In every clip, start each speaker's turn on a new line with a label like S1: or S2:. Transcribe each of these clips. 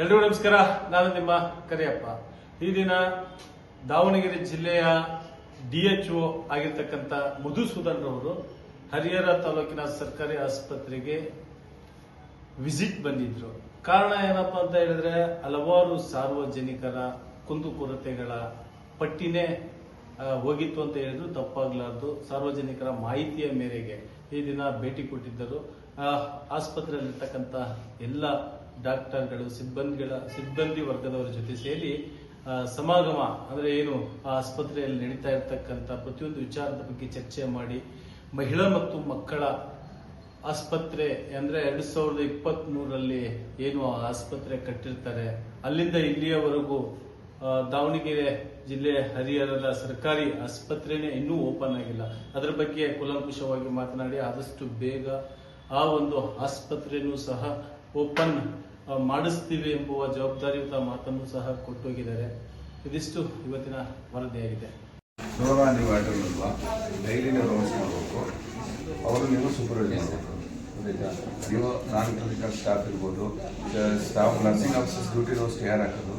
S1: ಎಲ್ರಿಗೂ ನಮಸ್ಕಾರ. ನಾನು ನಿಮ್ಮ ಕರಿಯಪ್ಪ. ಈ ದಿನ ದಾವಣಗೆರೆ ಜಿಲ್ಲೆಯ DHO ಆಗಿರ್ತಕ್ಕಂಥ ಮಧುಸೂದನ್ ರವರು ಹರಿಹರ ತಾಲೂಕಿನ ಸರ್ಕಾರಿ ಆಸ್ಪತ್ರೆಗೆ ವಿಸಿಟ್ ಬಂದಿದ್ರು. ಕಾರಣ ಏನಪ್ಪಾ ಅಂತ ಹೇಳಿದ್ರೆ, ಹಲವಾರು ಸಾರ್ವಜನಿಕರ ಕುಂದುಕೊರತೆಗಳ ಪಟ್ಟಿನೇ ಹೋಗಿತ್ತು ಅಂತ ಹೇಳಿದ್ರು ತಪ್ಪಾಗ್ಲಾರ್ದು. ಸಾರ್ವಜನಿಕರ ಮಾಹಿತಿಯ ಮೇರೆಗೆ ಈ ದಿನ ಭೇಟಿ ಕೊಟ್ಟಿದ್ದರು. ಆಸ್ಪತ್ರೆಯಲ್ಲಿರ್ತಕ್ಕಂಥ ಎಲ್ಲ ಡಾಕ್ಟರ್ಗಳು, ಸಿಬ್ಬಂದಿ ವರ್ಗದವರ ಜೊತೆ ಸೇರಿ ಸಮಾಗಮ ಅಂದ್ರೆ ಏನು, ಆ ಆಸ್ಪತ್ರೆಯಲ್ಲಿ ನಡೀತಾ ಇರತಕ್ಕಂಥ ಪ್ರತಿಯೊಂದು ವಿಚಾರದ ಬಗ್ಗೆ ಚರ್ಚೆ ಮಾಡಿ, ಮಹಿಳಾ ಮತ್ತು ಮಕ್ಕಳ ಆಸ್ಪತ್ರೆ ಅಂದ್ರೆ 2023ರಲ್ಲಿ ಏನು ಆಸ್ಪತ್ರೆ ಕಟ್ಟಿರ್ತಾರೆ, ಅಲ್ಲಿಂದ ಇಲ್ಲಿಯವರೆಗೂ ದಾವಣಗೆರೆ ಜಿಲ್ಲೆ ಹರಿಹರದ ಸರ್ಕಾರಿ ಆಸ್ಪತ್ರೆನೇ ಇನ್ನೂ ಓಪನ್ ಆಗಿಲ್ಲ. ಅದರ ಬಗ್ಗೆ ಕೂಲಂಕುಷವಾಗಿ ಮಾತನಾಡಿ ಆದಷ್ಟು ಬೇಗ ಆ ಒಂದು ಆಸ್ಪತ್ರೆನೂ ಸಹ ಓಪನ್ ಮಾಡಿಸ್ತೀವಿ ಎಂಬುವ ಜವಾಬ್ದಾರಿಯುತ ಮಾತನ್ನು ಸಹ ಕೊಟ್ಟೋಗಿದ್ದಾರೆ. ಇದಿಷ್ಟು ಇವತ್ತಿನ ವರದಿಯಾಗಿದೆ.
S2: ನೀವು ಆಟಲ್ವಾ ಡೈಲಿ ನೀವು ರೋಸ್ ಮಾಡಬೇಕು, ಅವರು ನೀವು ಸೂಪರ್ವೈಸ್ ಮಾಡಬೇಕು. ನೀವು ನಾನ್ ಕ್ಲಿನಿಕಲ್ ಸ್ಟಾಫ್ ಇರ್ಬೋದು, staff nursing officers duty roast ಯಾರು ಹಾಕೋದು,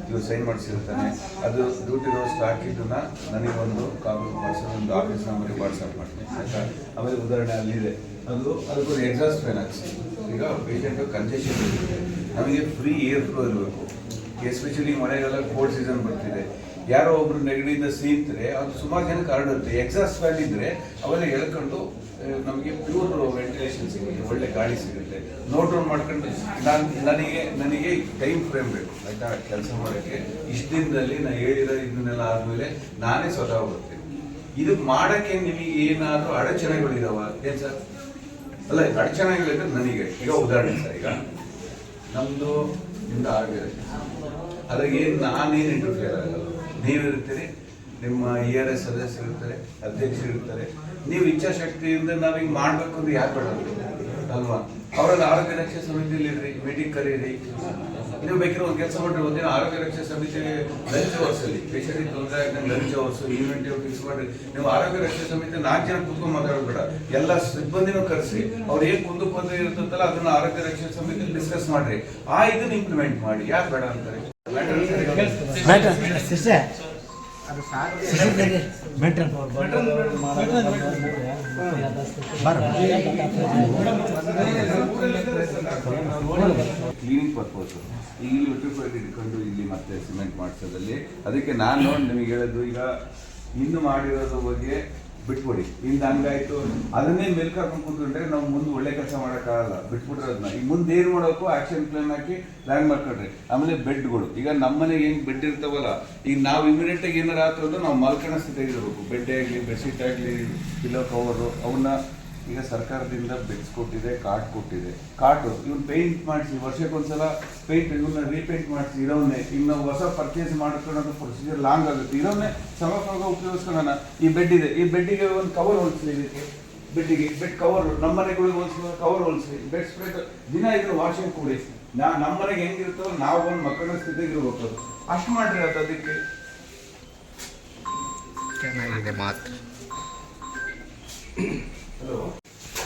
S2: ಇವ್ರು ಸೈನ್ ಮಾಡಿಸಿರ್ತಾನೆ. ಅದು ಡ್ಯೂಟಿ ರೋಸ್ಟ್ ಹಾಕಿದ್ದನ್ನ ನನಗೊಂದು ಕಾಪಿ ಮಾಡಿಸೋ ಒಂದು ಆಫೀಸ್ ನಂಬರಿಗೆ ವಾಟ್ಸಪ್ ಮಾಡ್ತೀನಿ ಆಯ್ತಾ. ಆಮೇಲೆ ಉದಾಹರಣೆ ಅಲ್ಲಿದೆ, ಅದಕ್ಕೊಂದು ಎಕ್ಸಾಸ್ಟ್ ಫ್ಯಾನ್ ಹಾಕ್ಸಿ. ಈಗ ಪೇಷಂಟ್ ಕನ್ಸೆಷನ್ ಇರುತ್ತೆ, ನಮಗೆ ಫ್ರೀ ಏರ್ ಫ್ಲೋ ಇರಬೇಕು. ಎಸ್ಪೆಷಲಿ ಮನೆಗೆಲ್ಲ ಕೋಲ್ಡ್ ಸೀಸನ್ ಬರ್ತಿದೆ, ಯಾರೋ ಒಬ್ರು ನೆಗಡಿಯಿಂದ ಸೀತ್ರೆ ಅದು ಸುಮಾರು ಜನಕ್ಕೆ ಹರಡುತ್ತೆ. ಎಕ್ಸಾಸ್ಟ್ ಫ್ಯಾನ್ ಇದ್ರೆ ಅವೆಲ್ಲ ಎಳ್ಕೊಂಡು ನಮಗೆ ಪ್ಯೂರ್ ವೆಂಟಿಲೇಷನ್ ಸಿಗುತ್ತೆ, ಒಳ್ಳೆ ಗಾಳಿ ಸಿಗುತ್ತೆ. ನೋಟ್ ಡೌನ್ ಮಾಡ್ಕೊಂಡು ನನಗೆ ಟೈಮ್ ಫ್ರೇಮ್ ಬೇಕು ಆಯ್ತಾ ಕೆಲಸ ಮಾಡೋಕ್ಕೆ. ಇಷ್ಟು ದಿನದಲ್ಲಿ ನಾನು ಹೇಳಿರೋ ಇದನ್ನೆಲ್ಲ ಆದ್ಮೇಲೆ ನಾನೇ ಸ್ವತಃ ಬರ್ತೀನಿ. ಇದು ಮಾಡಕ್ಕೆ ನಿಮಗೆ ಏನಾದರೂ ಅಡಚಣೆಗಳಿದಾವ ಏನ್ ಸರ್? ಅಲ್ಲ, ಅಡಚಣೆಗಳಿದ್ರೆ ನನಗೆ ಈಗ ಉದಾಹರಣೆ ಸರ್, ಈಗ ನಮ್ದು ನಿಮ್ದು ಆರೋಗ್ಯ ಅದ್ರಾಗೆ ನಾನೇನು ಇಂಟರ್ಫಿಯರ್ ಆಗಲ್ಲ. ನೀವಿರ್ತೀರಿ, ನಿಮ್ಮ ERS ಸದಸ್ಯರು ಇರ್ತಾರೆ, ಅಧ್ಯಕ್ಷರು ಇರ್ತಾರೆ. ನೀವು ಇಚ್ಛಾಶಕ್ತಿಯಿಂದ ನಾವು ಹಿಂಗೆ ಮಾಡ್ಬೇಕು ಅಂದ್ರೆ ಯಾಕೆ ಬೇಡ ಅಲ್ವಾ? ಅವರಲ್ಲಿ ಆರೋಗ್ಯ ರಕ್ಷಾ ಸಮಿತಿಯಲ್ಲಿ ಇರ್ರಿ, ಮೀಟಿಂಗ್ ಕರೀರಿ. ನೀವು ಬೇಕಿರೋ ಒಂದು ಕೆಲಸ ಮಾಡ್ರಿ, ಒಂದಿನ ಆರೋಗ್ಯ ರಕ್ಷಾ ಸಮಿತಿ ಲಂಚ್ ಅವರ್ಸಲ್ಲಿ ಪೇಷಂಟಿಗೆ ತೊಂದರೆ ಆಗ್ತಂಗೆ ಲಂಚ್ ಅವರ್ಸ್ ಇನ್ವೆಂಟಿವ್ ಫಿಕ್ಸ್ ಮಾಡ್ರಿ. ನೀವು ಆರೋಗ್ಯ ರಕ್ಷಾ ಸಮಿತಿ 4 ಜನ ಕೂತ್ಕೊಂಡು ಮಾತಾಡಬೇಡ, ಎಲ್ಲ ಸಿಬ್ಬಂದಿನೂ ಕರೆಸಿ. ಅವ್ರು ಏನು ಕುಂದುಕೊರತೆ ಇರ್ತದಲ್ಲ ಅದನ್ನ ಆರೋಗ್ಯ ರಕ್ಷಾ ಸಮಿತಿ ಡಿಸ್ಕಸ್ ಮಾಡ್ರಿ. ಇದನ್ನ ಇಂಪ್ಲಿಮೆಂಟ್ ಮಾಡಿ. ಯಾಕೆ ಬೇಡ ಅಂತಾರೆ? ಕ್ಲೀನಿಂಗ್ ಪರ್ಪಸ್ ಈಗ ಇಲ್ಲಿ ವಿಟ್ರಿಫೈಡ್ ಇಟ್ಕೊಂಡು ಇಲ್ಲಿ ಮತ್ತೆ ಸಿಮೆಂಟ್ ಮಾಡಿಸೋದಲ್ಲಿ, ಅದಕ್ಕೆ ನಾನು ನಿಮಗೆ ಹೇಳೋದು, ಈಗ ಇನ್ನು ಮಾಡಿರೋದ್ರ ಬಗ್ಗೆ ಬಿಟ್ಬಿಡಿ. ಇಂದ ಹಂಗಾಯ್ತು ಅದನ್ನೇ ಮೇಲ್ಕರ್ಕೊಂಡು ಕೂತ್ಕೊಂಡ್ರೆ ನಾವು ಮುಂದೆ ಒಳ್ಳೆ ಕೆಲಸ ಮಾಡೋಕ್ಕಾಗಲ್ಲ. ಬಿಟ್ಬಿಟ್ರೋದನ್ನ ಈಗ ಮುಂದೆ ಏನು ಮಾಡೋಕ್ಕೂ ಆಕ್ಷನ್ ಪ್ಲಾನ್ ಹಾಕಿ ಪ್ಲಾನ್ ಮಾಡ್ಕೊಂಡ್ರಿ. ಆಮೇಲೆ ಬೆಡ್ಗಳು, ಈಗ ನಮ್ಮನೆಗೆ ಹೆಂಗೆ ಬೆಡ್ ಇರ್ತಾವಲ್ಲ, ಈಗ ನಾವು ಇಮಿಡಿಯೇಟ್ ಆಗಿ ಏನಾರು ಆಯ್ತು ಅಂದ್ರೆ ನಾವು ಮಲ್ಕಣ ಸ್ಥಿತಿಯಾಗಿರ್ಬೇಕು. ಬೆಡ್ ಆಗಲಿ, ಬೆಡ್ಶೀಟ್ ಆಗಲಿ, ಪಿಲ್ಲೋ ಕವರು, ಅವನ್ನ ಈಗ ಸರ್ಕಾರದಿಂದ ಬೆಡ್ಸ್ ಕೊಟ್ಟಿದೆ, ಕಾಟ್ ಕೊಟ್ಟಿದೆ. ಕಾಟು ಇವನ್ ಪೇಂಟ್ ಮಾಡಿಸಿ, ವರ್ಷಕ್ಕೊಂದ್ಸಲ ಪೇಂಟ್ ಇವನ್ನ ರೀಪೇಂಟ್ ಮಾಡಿಸಿ. ಇರೋನ್ನೇ ಇನ್ನು ಹೊಸ ಪರ್ಚೇಸ್ ಮಾಡ್ಕೊಳ್ಳೋದು ಪ್ರೊಸೀಜರ್ ಲಾಂಗ್ ಆಗುತ್ತೆ. ಇರೋನ್ನೇ ಸಮರ್ಪಕ ಉಪಯೋಗಿಸ್ಕೊಳ್ಳೋಣ. ಈ ಬೆಡ್ ಇದೆ, ಈ ಬೆಡ್ಡಿಗೆ ಒಂದು ಕವರ್ ಹೊಲಿಸ್ಲಿ. ಇದಕ್ಕೆ ಬೆಡ್ಡಿಗೆ ಬೆಡ್ ಕವರ್, ನಮ್ಮ ಮನೆಗಳಿಗೆ ಹೋಲಿಸಿದ ಕವರ್ ಹೊಲಿಸ್ಲಿ. ಬೆಡ್ ಸ್ಪ್ರೆಡ್ ದಿನ ಇದನ್ನು ವಾಷಿಂಗ್ ಕೊಡಿ. ನಮ್ಮ ಮನೆಗೆ ಹೆಂಗಿರ್ತೋ ನಾವು ಒಂದು ಮಕ್ಕಳ ಸ್ಥಿತಿಗೆ ಇರ್ಬೇಕು. ಅಷ್ಟು ಮಾಡ್ರಿ. ಅದಕ್ಕೆ
S3: ಚೆನ್ನಾಗಿದೆ ಮಾತು.
S2: ಹಲೋ,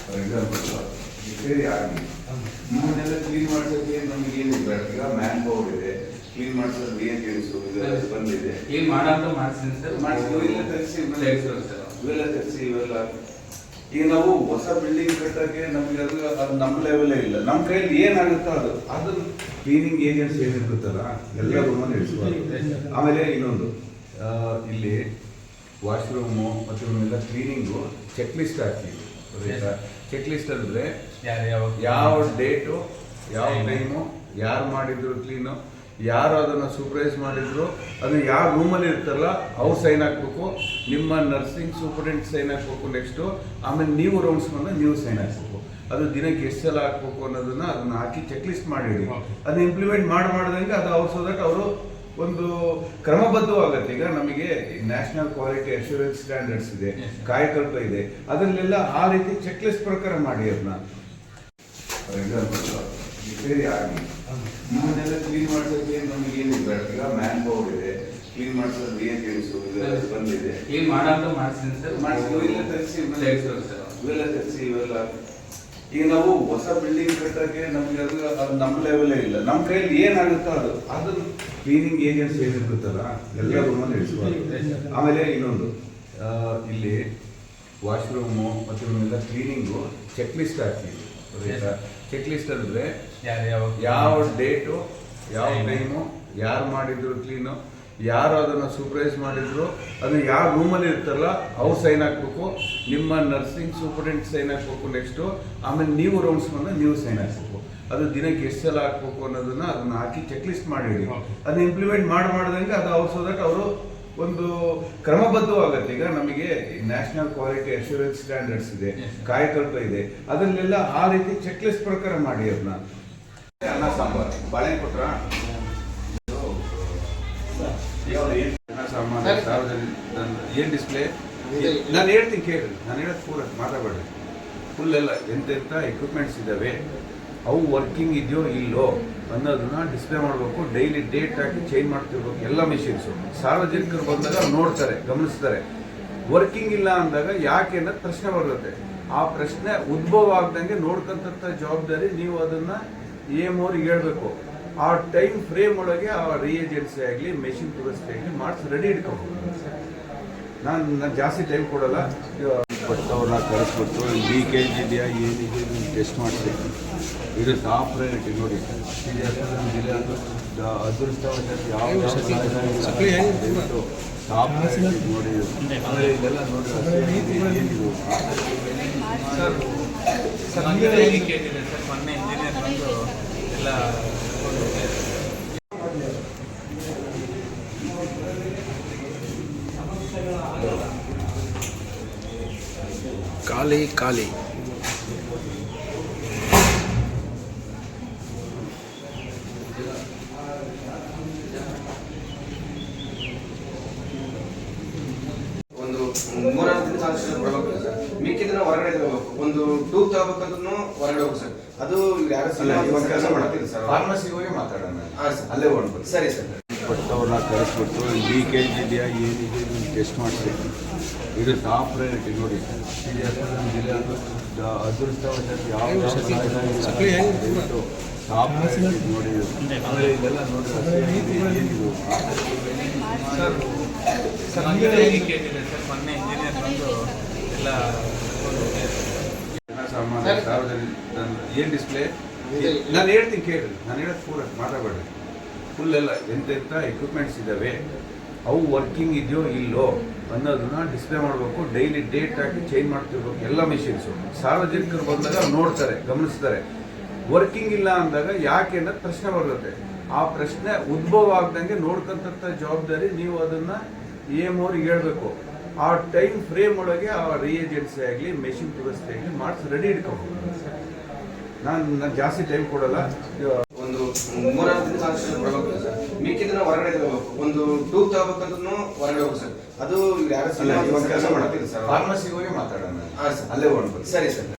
S2: ಫಾರ್ ಎಕ್ಸಾಂಪಲ್ ರಿಪೇರಿ ಆಗಿ ಇವನ್ನೆಲ್ಲ ಕ್ಲೀನ್ ಮಾಡ್ಸೋಕ್ಕೆ ನಮಗೆ ಏನಿಲ್ಲ. ಈಗ ಮ್ಯಾನ್ ಪವರ್ ಇದೆ, ಕ್ಲೀನ್ ಮಾಡಿಸೋದು ಏನು ಕೆಲಸ ಇದೆಲ್ಲ ಬಂದಿದೆ.
S4: ಏನು ಮಾಡಂತ ಮಾಡಿಸ್ತೀನಿ ಸರ್,
S2: ಮಾಡಿಸಿ ಇವೆಲ್ಲ ತರಿಸಿ ಇವೆಲ್ಲ. ಈಗ ನಾವು ಹೊಸ ಬಿಲ್ಡಿಂಗ್ ಕಟ್ಟೋಕ್ಕೆ ನಮಗೆ ಅದು ನಮ್ಮ ಲೆವೆಲೇ ಇಲ್ಲ. ನಮ್ಮ ಕೈಯಲ್ಲಿ ಏನಾಗುತ್ತೋ ಅದನ್ನ ಕ್ಲೀನಿಂಗ್ ಏಜೆನ್ಸಿ ಏನಿರುತ್ತಲ್ಲ ಎಲ್ಲ ರೂಮನ್ನು ಇಳಿಸ್ಬಾರ್ದು. ಆಮೇಲೆ ಇನ್ನೊಂದು, ಇಲ್ಲಿ ವಾಶ್ರೂಮು ಮತ್ತು ಇವನ್ನೆಲ್ಲ ಕ್ಲೀನಿಂಗು ಚೆಕ್ ಲಿಸ್ಟ್ ಹಾಕಿ. ಚೆಕ್ ಲಿಸ್ಟ್ ಅಂದ್ರೆ ಯಾವ ಡೇಟು, ಯಾವ ಟೈಮು, ಯಾರು ಮಾಡಿದ್ರು ಕ್ಲೀನು, ಯಾರು ಅದನ್ನು ಸೂಪರ್ವೈಸ್ ಮಾಡಿದ್ರು, ಅದು ಯಾವ ರೂಮಲ್ಲಿ ಇರ್ತಾರಲ್ಲ ಅವ್ರು ಸೈನ್ ಹಾಕ್ಬೇಕು. ನಿಮ್ಮ ನರ್ಸಿಂಗ್ ಸೂಪರಿಂಟೆಂಡೆಂಟ್ ಸೈನ್ ಹಾಕ್ಬೇಕು. ನೆಕ್ಸ್ಟು ಆಮೇಲೆ ನೀವು ರೌಂಡ್ಸ್ ಬಂದಾಗ ನೀವು ಸೈನ್ ಹಾಕ್ಬೇಕು. ಅದು ದಿನಕ್ಕೆ ಎಷ್ಟು ಸಲ ಹಾಕ್ಬೇಕು ಅನ್ನೋದನ್ನ ಅದನ್ನ ಹಾಕಿ ಚೆಕ್ ಲಿಸ್ಟ್ ಮಾಡಿಡಿ. ಅದನ್ನ ಇಂಪ್ಲಿಮೆಂಟ್ ಮಾಡ್ದಂಗೆ ಅದು ಅವ್ರು ಸೋ ದಟ್ ಅವರು ಒಂದು ಕ್ರಮಬದ್ಧವಾಗತ್ತೆ. ಈಗ ನಮಗೆ ನ್ಯಾಷನಲ್ ಕ್ವಾಲಿಟಿ ಅಶ್ಯೂರೆನ್ಸ್ ಸ್ಟ್ಯಾಂಡರ್ಡ್ಸ್ ಇದೆ, ಕಾಯಕಲ್ಪ ಇದೆ, ಅದರಲ್ಲೆಲ್ಲ ಆ ರೀತಿ ಚೆಕ್ ಲಿಸ್ಟ್ ಪ್ರಕಾರ ಮಾಡಿ. ಅದನ್ನ ಫಾರ್ ಎಕ್ಸಾಂಪಲ್ ರಿಪೇರಿ ಆಗಿ ಇವನ್ನೆಲ್ಲ ಕ್ಲೀನ್ ಮಾಡ್ಸೋಕ್ಕೆ ನಮಗೆ ಏನಿಲ್ಲ. ಈಗ ಮ್ಯಾನ್ ಪವರ್ ಇದೆ, ಕ್ಲೀನ್ ಮಾಡಿಸೋದು ಏನು ಕೆಲಸ ಇದೆಲ್ಲ ಬಂದಿದೆ.
S4: ಏನು ಮಾಡಂತ ಮಾಡಿಸ್ತೀನಿ ಸರ್,
S2: ಮಾಡಿಸಿ ಇವೆಲ್ಲ ತರಿಸಿ ಇವೆಲ್ಲ. ಈಗ ಈಗ ನಾವು ಹೊಸ ಬಿಲ್ಡಿಂಗ್ ಕಟ್ಟಕ್ಕೆ ನಮ್ಗೆ ಅದು ನಮ್ಮ ಲೆವೆಲೇ ಇಲ್ಲ. ನಮ್ಮ ಕೈಯಲ್ಲಿ ಏನಾಗುತ್ತೋ ಅದು ಕ್ಲೀನಿಂಗ್ ಏಜೆನ್ಸಿ ಏನಿರುತ್ತಲ್ಲ ಎಲ್ಲ ರೂಮಲ್ಲಿ ಇಡಿಸ್ಬಾರ್ದು. ಆಮೇಲೆ ಇನ್ನೊಂದು ಇಲ್ಲಿ ವಾಶ್ರೂಮು ಮತ್ತು ಇವನ್ನೆಲ್ಲ ಕ್ಲೀನಿಂಗು ಚೆಕ್ ಲಿಸ್ಟ್ ಹಾಕಿ. ಚೆಕ್ ಲಿಸ್ಟ್ ಅಂದ್ರೆ ಯಾವ ಡೇಟು, ಯಾವ ಟೈಮು, ಯಾರು ಮಾಡಿದ್ರು ಕ್ಲೀನು, ಯಾರು ಅದನ್ನು ಸೂಪರ್ವೈಸ್ ಮಾಡಿದ್ರು, ಅದು ಯಾವ ರೂಮಲ್ಲಿ ಇರ್ತಾರಲ್ಲ ಅವ್ರು ಸೈನ್ ಹಾಕ್ಬೇಕು, ನಿಮ್ಮ ನರ್ಸಿಂಗ್ ಸೂಪರಿಂಟೆಂಡೆಂಟ್ ಸೈನ್ ಹಾಕ್ಬೇಕು ನೆಕ್ಸ್ಟು, ಆಮೇಲೆ ನೀವು ರೌಂಡ್ಸ್ ಬಂದಾಗ ನೀವು ಸೈನ್ ಹಾಕ್ಬೇಕು. ಅದು ದಿನಕ್ಕೆ ಎಷ್ಟು ಸಲ ಹಾಕ್ಬೇಕು ಅನ್ನೋದನ್ನ ಅದನ್ನ ಹಾಕಿ ಚೆಕ್ ಲಿಸ್ಟ್ ಮಾಡಿಡಿ. ಅದನ್ನ ಇಂಪ್ಲಿಮೆಂಟ್ ಮಾಡ್ದಂಗೆ ಅದು ಅವ್ರು ಸೊ ದಟ್ ಅವರು ಒಂದು ಕ್ರಮಬದ್ಧವಾಗತ್ತೆ. ಈಗ ನಮಗೆ ನ್ಯಾಷನಲ್ ಕ್ವಾಲಿಟಿ ಅಶ್ಯೂರೆನ್ಸ್ ಸ್ಟ್ಯಾಂಡರ್ಡ್ಸ್ ಇದೆ, ಕಾಯಕಲ್ಪ ಇದೆ, ಅದರಲ್ಲೆಲ್ಲ ಆ ರೀತಿ ಚೆಕ್ ಲಿಸ್ಟ್ ಪ್ರಕಾರ ಮಾಡಿ. ಅದನ್ನ ಅನ್ನ ಸಾಂಬಾರು ಬಾಳೆ ಕೊಟ್ರ ಏನ್ ಡಿಸ್ಪ್ಲೇ ನಾನು ಹೇಳ್ತೀನಿ ಕೇಳಿ, ನಾನು ಹೇಳೋದು ಪೂರ ಮಾತಾಡಬೇಡಿ. ಫುಲ್ ಎಲ್ಲ ಎಂತೆಂಥ ಎಕ್ವಿಪ್ಮೆಂಟ್ಸ್ ಇದ್ದಾವೆ, ಅವು ವರ್ಕಿಂಗ್ ಇದೆಯೋ ಇಲ್ಲೋ ಅನ್ನೋದನ್ನ ಡಿಸ್ಪ್ಲೇ ಮಾಡಬೇಕು. ಡೈಲಿ ಡೇಟ್ ಹಾಕಿ ಚೇಂಜ್ ಮಾಡ್ತಿರ್ಬೇಕು ಎಲ್ಲ ಮೆಷಿನ್ಸು. ಸಾರ್ವಜನಿಕರು ಬಂದಾಗ ಅವ್ರು ನೋಡ್ತಾರೆ, ಗಮನಿಸ್ತಾರೆ. ವರ್ಕಿಂಗ್ ಇಲ್ಲ ಅಂದಾಗ ಯಾಕೆ ಅನ್ನೋದು ಪ್ರಶ್ನೆ ಬರುತ್ತೆ. ಆ ಪ್ರಶ್ನೆ ಉದ್ಭವ ಆಗ್ದಂಗೆ ನೋಡ್ಕೊಂತ ಜವಾಬ್ದಾರಿ ನೀವು ಅದನ್ನ ಅವ್ರಿಗೆ ಹೇಳ್ಬೇಕು. ಆ ಟೈಮ್ ಫ್ರೇಮ್ ಒಳಗೆ ಆ ರಿಯೇಜೆನ್ಸಿ ಆಗಲಿ ಮೆಷಿನ್ ವ್ಯವಸ್ಥೆ ಆಗಲಿ ಮಾಡಿಸಿ ರೆಡಿ ಇಟ್ಕೋಬೇಕು. ನಾನು ಜಾಸ್ತಿ ಟೈಮ್ ಕೊಡಲ್ಲ. ಅವ್ರನ್ನ ಕಳಿಸ್ಬಿಟ್ಟು ಲೀಕೇಜ್ ಇದೆಯಾ ಏನಿದೆ ಟೆಸ್ಟ್ ಮಾಡಿಸಿ. ಇದು ಟಾಪ್ ಪ್ರಯಾರಿಟಿ ನೋಡಿ. ಅದೃಷ್ಟವಶಾತ್ ಯಾವ ಟಾಪ್ ಪ್ರಯಾರಿಟಿ ನೋಡಿ. ಆಮೇಲೆ ಇದೆಲ್ಲ ನೋಡಿ ಏನಿದು
S3: ಮೊನ್ನೆ ಇಂಜಿನಿಯರ್ ಬಂದು ಎಲ್ಲ
S4: ಖಾಲಿ ಖಾಲಿ
S5: ಒಂದು 3-4 ದಿನ ಕೊಡಬೇಕು ಸರ್. ಮಿಕ್ಕಿದ್ರೆ ಹೊರಗಡೆ ತಗೋಬೇಕು. ಒಂದು ಟೂಬ್ ತಗೋಬೇಕಂದ್ರೂ ಹೊರಗಡೆ ಹೋಗಿ ಸರ್. ಅದು ಯಾರು
S2: ಕೆಲಸ ಮಾಡ್ತೀನಿ ಸರ್. ಫಾರ್ಮಸಿಗೆ ಹೋಗಿ ಮಾತಾಡೋಣ, ಅಲ್ಲೇ ಹೊಡ್ಬೋದು.
S5: ಸರಿ ಸರ್.
S2: ಅವ್ರನ್ನ ಕಳಿಸ್ಬಿಟ್ಟು ಲೀಕೇಜ್ ಇದೆಯಾ ಏನಿದೆ ಟೆಸ್ಟ್ ಮಾಡಿಸಿ. ಇದು ಟಾಪ್ ಪ್ರಯಾರಿಟಿ ನೋಡಿ. ಅದೃಷ್ಟವಶಾತ್ ಯಾವ ಟಾಪ್ ಪ್ರಯಾರಿಟಿ ನೋಡಿ. ಆಮೇಲೆ ಇದೆಲ್ಲ ನೋಡಿ ಏನಿದು
S3: ಮೊನ್ನೆ ಇಂಜಿನಿಯರ್ ಬಂದು ಎಲ್ಲ
S2: ಏನ್ ಡಿಸ್ಪ್ಲೇ ನಾನು ಹೇಳ್ತೀನಿ ಕೇಳಿ, ನಾನು ಹೇಳೋದು ಪೂರ ಮಾತಾಡಬೇಡಿ. ಫುಲ್ ಎಲ್ಲ ಎಂತೆಂಥ ಎಕ್ವಿಪ್ಮೆಂಟ್ಸ್ ಇದ್ದಾವೆ, ಅವು ವರ್ಕಿಂಗ್ ಇದೆಯೋ ಇಲ್ಲೋ ಅನ್ನೋದನ್ನ ಡಿಸ್ಪ್ಲೇ ಮಾಡಬೇಕು. ಡೈಲಿ ಡೇಟ್ ಹಾಕಿ ಚೇಂಜ್ ಮಾಡ್ತಿರ್ಬೇಕು ಎಲ್ಲ ಮೆಷಿನ್ಸು. ಸಾರ್ವಜನಿಕರು ಬಂದಾಗ ಅವ್ರು ನೋಡ್ತಾರೆ, ಗಮನಿಸ್ತಾರೆ. ವರ್ಕಿಂಗ್ ಇಲ್ಲ ಅಂದಾಗ ಯಾಕೆ ಅನ್ನೋದು ಪ್ರಶ್ನೆ ಬರುತ್ತೆ. ಆ ಪ್ರಶ್ನೆ ಉದ್ಭವ ಆಗ್ದಂಗೆ ನೋಡ್ಕೊಂತ ಜವಾಬ್ದಾರಿ ನೀವು ಅದನ್ನ ಅವ್ರಿಗೆ ಹೇಳ್ಬೇಕು. ಆ ಟೈಮ್ ಫ್ರೇಮ್ ಒಳಗೆ ಆ ರಿಯೇಜೆನ್ಸಿ ಆಗಲಿ ಮೆಷಿನ್ ವ್ಯವಸ್ಥೆ ಆಗಲಿ ಮಾಡಿಸಿ ರೆಡಿ ಇಟ್ಕೋಬೇಕು. ನಾನು ಜಾಸ್ತಿ ಟೈಮ್ ಕೊಡಲ್ಲ.
S5: ಒಂದು 3-4 ದಿನ ಕೊಡಬೇಕು ಸರ್. ಮಿಕ್ಕಿದ್ರೆ ಹೊರಗಡೆ ತಗೋಬೇಕು. ಒಂದು ಟೂಬ್ ತಗೋಬೇಕಂದ್ರೂ ಹೊರಗಡೆ ಹೋಗಿ ಸರ್. ಅದು ಯಾರು
S2: ಕೆಲಸ ಮಾಡ್ತೀನಿ ಸರ್. ಫಾರ್ಮಸಿಗೆ ಹೋಗಿ ಮಾತಾಡೋಣ, ಅಲ್ಲೇ ಹೊಡ್ಬೋದು.
S5: ಸರಿ ಸರ್.